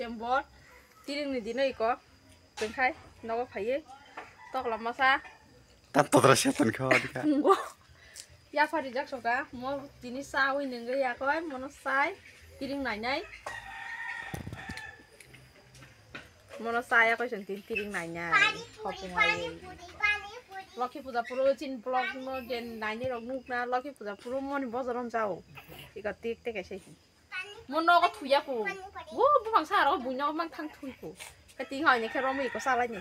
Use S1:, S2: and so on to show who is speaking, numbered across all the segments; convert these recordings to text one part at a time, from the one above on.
S1: September tiring ni dino iko tengkai nawa phaye tok lama sa
S2: tanto terus tan kau dika
S1: ya fari jak soka mo tini sa wi nengge ya koi mono sai tiring nai mono sai ya koi sentin tiring nai hopung ai Lucky puja puro chin blog no gen nai rok nuk na Lucky puja puro moni bozorom jao ika tik tek ese mono ko thuya ko wo bang sa ro bunya mang thang thui ko ka ting hoi ne khero mi ko sa lai ne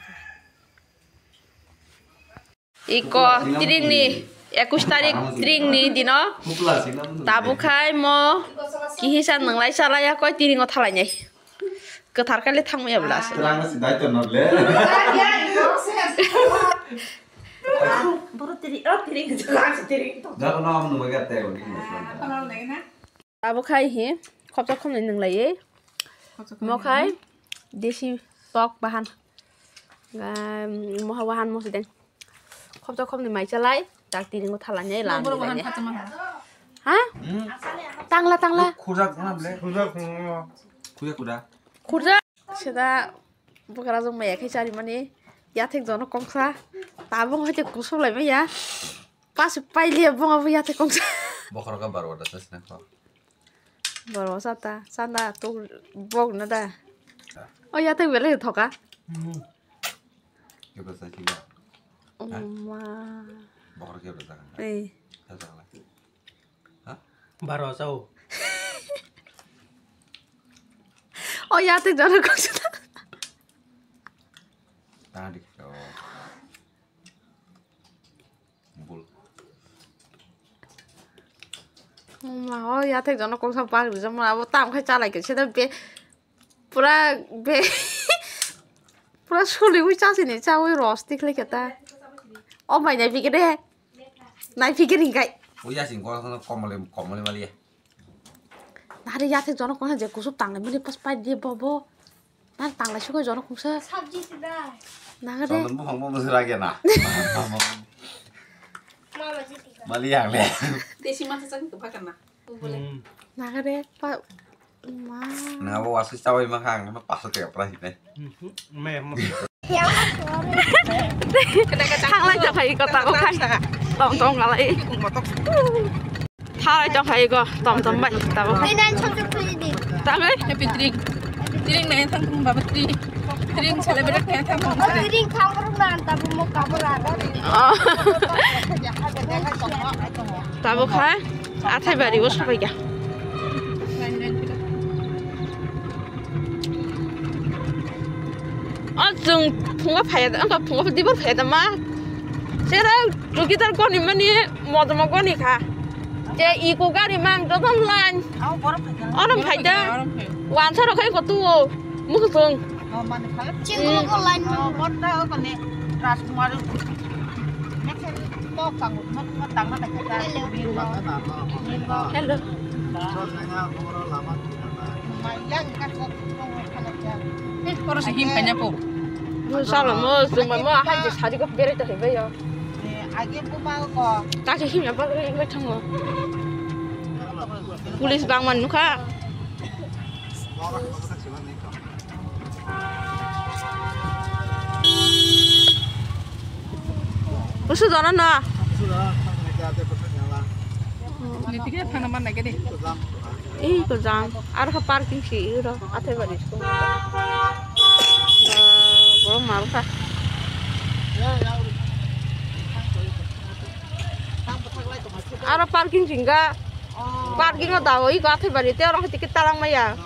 S1: iko tiring ni 21 tarik tiring ni dino tabu khai mo kihisan nanglai salaya ko tiring o thalai nei ketar kali thang ya belas tabu khai hi khopja khom nang lai mo khai desi tok bahan mo hawahan mo sedeng khopja khom ni mai chalai tak tiring ko thalai nei lam ha tangla Kurja seda bukara jong mai khai chari mani ya thek jono kongsa tabong hoite kusol lai mai ya pas paile bong abu ya thek kongsa
S2: bokor ka baro da sasna ko
S1: baro sata sanda to bog na da o ya thek bele thoka
S2: yo ba sa chiga
S1: ma
S2: bokor ke ba sa
S1: eh
S2: ha
S3: baro sao
S1: o ya thek jono kongsa
S2: tadi ko bul
S1: ma o ya thek jono kongsa pa ru jam abo tam khai chalai ke seda be pura suli wi cha sini cha wi ros tik le kata o mai nai pikir deh nai pikir ngai
S2: uya sing ko komole mali
S1: Nari ya thek jono kongsa je kusup tang mani pas pai dia bobo nan tang la siko jono kongsa
S4: sabji sudah
S1: naga
S2: so
S1: de
S2: dan buang mo lagi na
S4: mama jadi
S2: mali yang le
S1: desi masa sang ke pakan na naga de pa ma
S2: na wa wasu tawi manghang ma paso ke pra hi ne
S3: mem
S1: thang lai cho thầy có tao có khai tông là lại thang lai cho thầy có tông bệnh tao có khai
S4: ini sampai ini
S1: tao ấy
S5: Happy Tiring na thang kung babat tiring celebrate na thang kung
S4: Tiring kamar na tapi mau kamar ada
S1: tao có khai à thầy về đi có sao vậy dừng phung phải anh phung đi bắt phải mà thế đó rồi kita con ni mana mau sama con ni kah je iku kari mang cho thằng lan orang phải đó hoàn sao đâu thấy có tu mức thường
S4: cinggu ko lain
S1: hello
S5: Orang sih himpannya po.
S1: sao là mơ dừng mà mơ hai chỉ sao đi có biết được bây giờ ta chỉ him nhập vào cái cái thằng mà police bang mình nữa Usu jalan na.
S5: Ini tiga thang naman lagi deh.
S1: Ko jam. Ar ka parking si ro athe bari ko. Bro maru ka. Ar parking jingga. Parking o dawo I ko athe bari te orang tiket talang maya.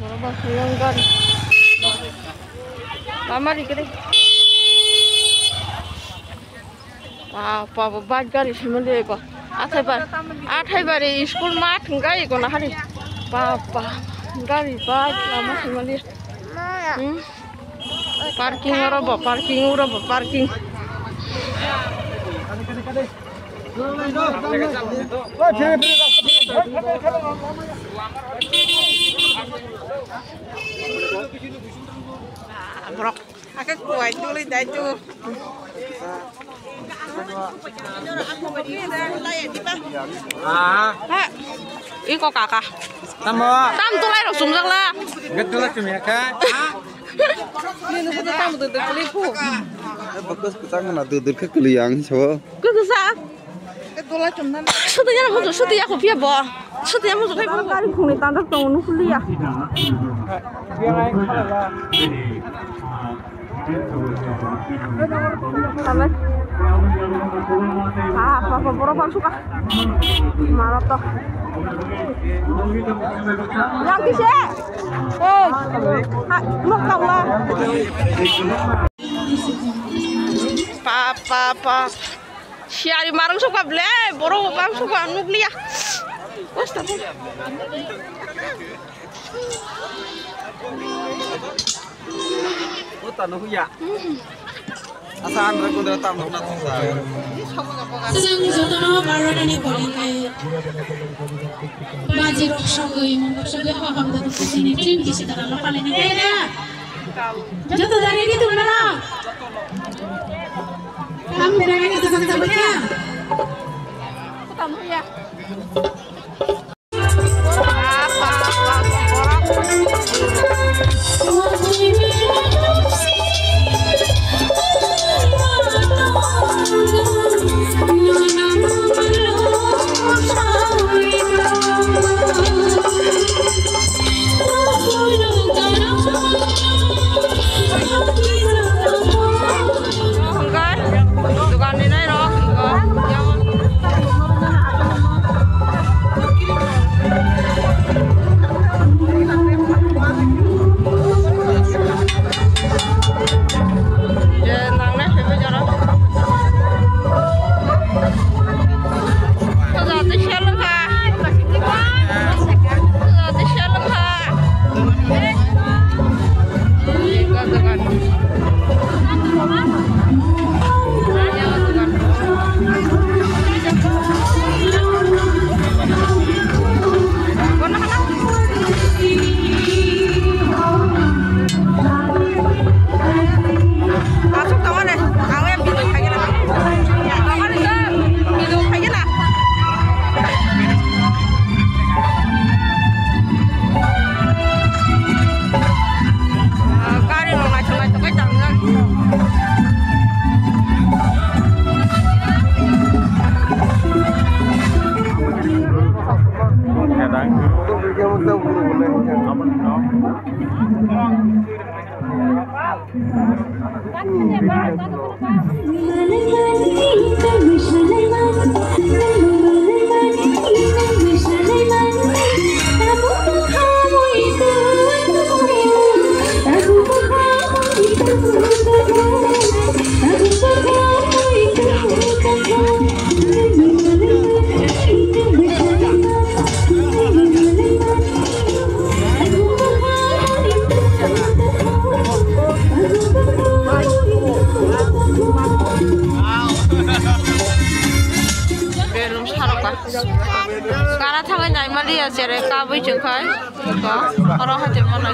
S1: Bro ba Mama di kiri. Wah, papa baj gari semua ko. Athai bari school mat ngai ko na hari. Papa gari baj lama semua dia. Parking ora parking. Brok.
S5: Agak kuat dulu dah tu.
S1: Iko kakak.
S3: Tamo.
S1: Tam tu lai rok sumjak lah.
S3: Getul lah cuma kan.
S1: Ini tu tam tu kelipu.
S2: Bagus kita ngana tuh ke kelihang coba.
S1: Kegesa. Sudah mau tu sudah aku pia bo. Sudah mau tu kai bo kali kuni tandak tu nu kuliah. Sabar. Apa berapa suka? Marah toh. Yang kisah? Mau kau lah. Papa. Siari marang suka beli, boro bang suka nuklia. Wes tapi.
S2: Utan nu ya. Asan aku dah tahu nak saya.
S6: Sedang jodoh baru ni boleh. Baji roksogoi, roksogoi apa benda tu sini trim di sini dalam lokal ini kena. Jodoh dari ini tu mana? Kamu dari ini tu sampai baca.
S1: Tamu ya. Sekarang tangan nyai mali ya cere kabui jengkai, ko orang hati mana?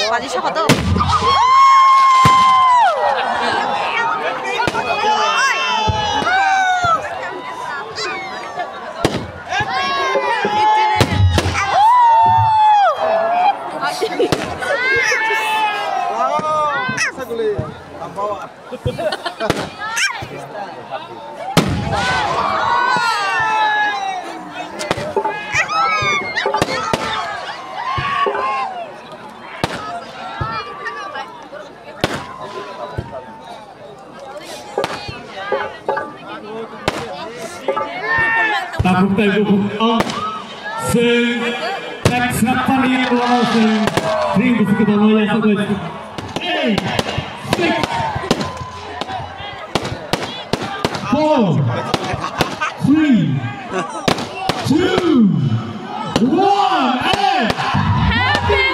S1: 바지 셔가도.
S7: Tampuk Sing Serapan yang wow Sing Sing bisa kita mulai sampai 8 6 4 3 2 1
S6: Happy